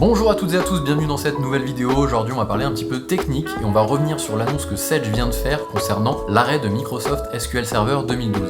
Bonjour à toutes et à tous, bienvenue dans cette nouvelle vidéo. Aujourd'hui on va parler un petit peu technique et on va revenir sur l'annonce que Sedge vient de faire concernant l'arrêt de Microsoft SQL Server 2012.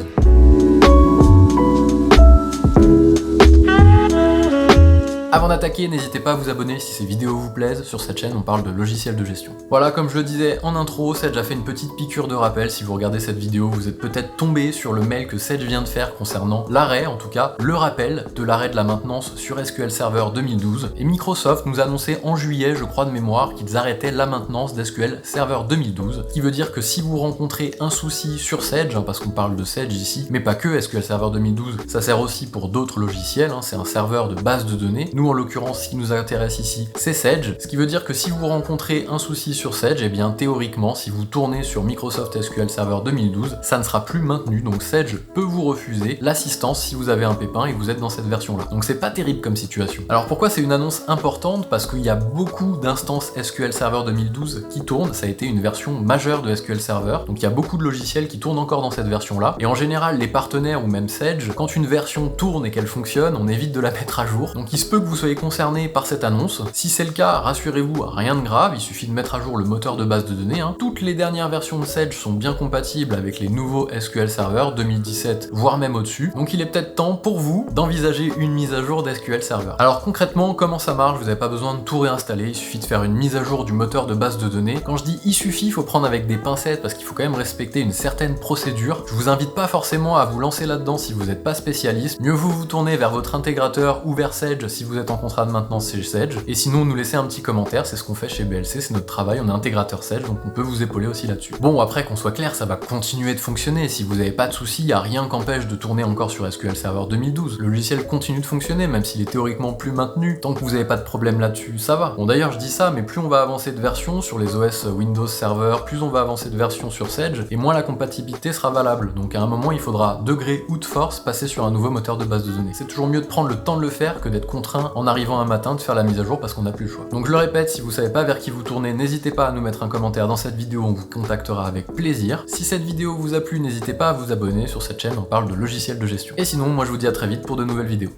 Avant d'attaquer, n'hésitez pas à vous abonner si ces vidéos vous plaisent. Sur cette chaîne, on parle de logiciels de gestion. Voilà, comme je le disais en intro, Sedge a fait une petite piqûre de rappel. Si vous regardez cette vidéo, vous êtes peut-être tombé sur le mail que Sedge vient de faire concernant l'arrêt, en tout cas le rappel de l'arrêt de la maintenance sur SQL Server 2012. Et Microsoft nous annonçait en juillet, je crois de mémoire, qu'ils arrêtaient la maintenance d'SQL Server 2012. Ce qui veut dire que si vous rencontrez un souci sur Sedge, parce qu'on parle de Sedge ici, mais pas que SQL Server 2012, ça sert aussi pour d'autres logiciels, c'est un serveur de base de données. Nous, en l'occurrence, ce qui nous intéresse ici, c'est Sedge. Ce qui veut dire que si vous rencontrez un souci sur Sedge, et bien théoriquement, si vous tournez sur Microsoft SQL Server 2012, ça ne sera plus maintenu. Donc Sedge peut vous refuser l'assistance si vous avez un pépin et que vous êtes dans cette version-là. Donc c'est pas terrible comme situation. Alors pourquoi c'est une annonce importante? Parce qu'il y a beaucoup d'instances SQL Server 2012 qui tournent. Ça a été une version majeure de SQL Server. Donc il y a beaucoup de logiciels qui tournent encore dans cette version-là. Et en général, les partenaires ou même Sedge, quand une version tourne et qu'elle fonctionne, on évite de la mettre à jour. Donc il se peut que vous soyez concerné par cette annonce. Si c'est le cas, rassurez-vous, rien de grave, il suffit de mettre à jour le moteur de base de données. Toutes les dernières versions de Sedge sont bien compatibles avec les nouveaux SQL Server 2017, voire même au-dessus. Donc il est peut-être temps pour vous d'envisager une mise à jour d'SQL Server. Alors concrètement, comment ça marche? Vous n'avez pas besoin de tout réinstaller, il suffit de faire une mise à jour du moteur de base de données. Quand je dis il suffit, il faut prendre avec des pincettes parce qu'il faut quand même respecter une certaine procédure. Je vous invite pas forcément à vous lancer là-dedans si vous n'êtes pas spécialiste. Mieux vaut vous tourner vers votre intégrateur ou vers Sedge si vous êtes en contrat de maintenance chez Sedge, et sinon nous laisser un petit commentaire, c'est ce qu'on fait chez BLC, c'est notre travail, on est intégrateur Sedge, donc on peut vous épauler aussi là-dessus. Bon, après qu'on soit clair, ça va continuer de fonctionner, si vous n'avez pas de soucis, il n'y a rien qu'empêche de tourner encore sur SQL Server 2012, le logiciel continue de fonctionner, même s'il est théoriquement plus maintenu, tant que vous n'avez pas de problème là-dessus, ça va. Bon d'ailleurs je dis ça, mais plus on va avancer de version sur les OS Windows Server, plus on va avancer de version sur Sedge, et moins la compatibilité sera valable, donc à un moment il faudra de gré ou de force passer sur un nouveau moteur de base de données. C'est toujours mieux de prendre le temps de le faire que d'être contraint en arrivant un matin de faire la mise à jour parce qu'on n'a plus le choix. Donc je le répète, si vous savez pas vers qui vous tournez, n'hésitez pas à nous mettre un commentaire dans cette vidéo, on vous contactera avec plaisir. Si cette vidéo vous a plu, n'hésitez pas à vous abonner, sur cette chaîne on parle de logiciels de gestion. Et sinon, moi je vous dis à très vite pour de nouvelles vidéos.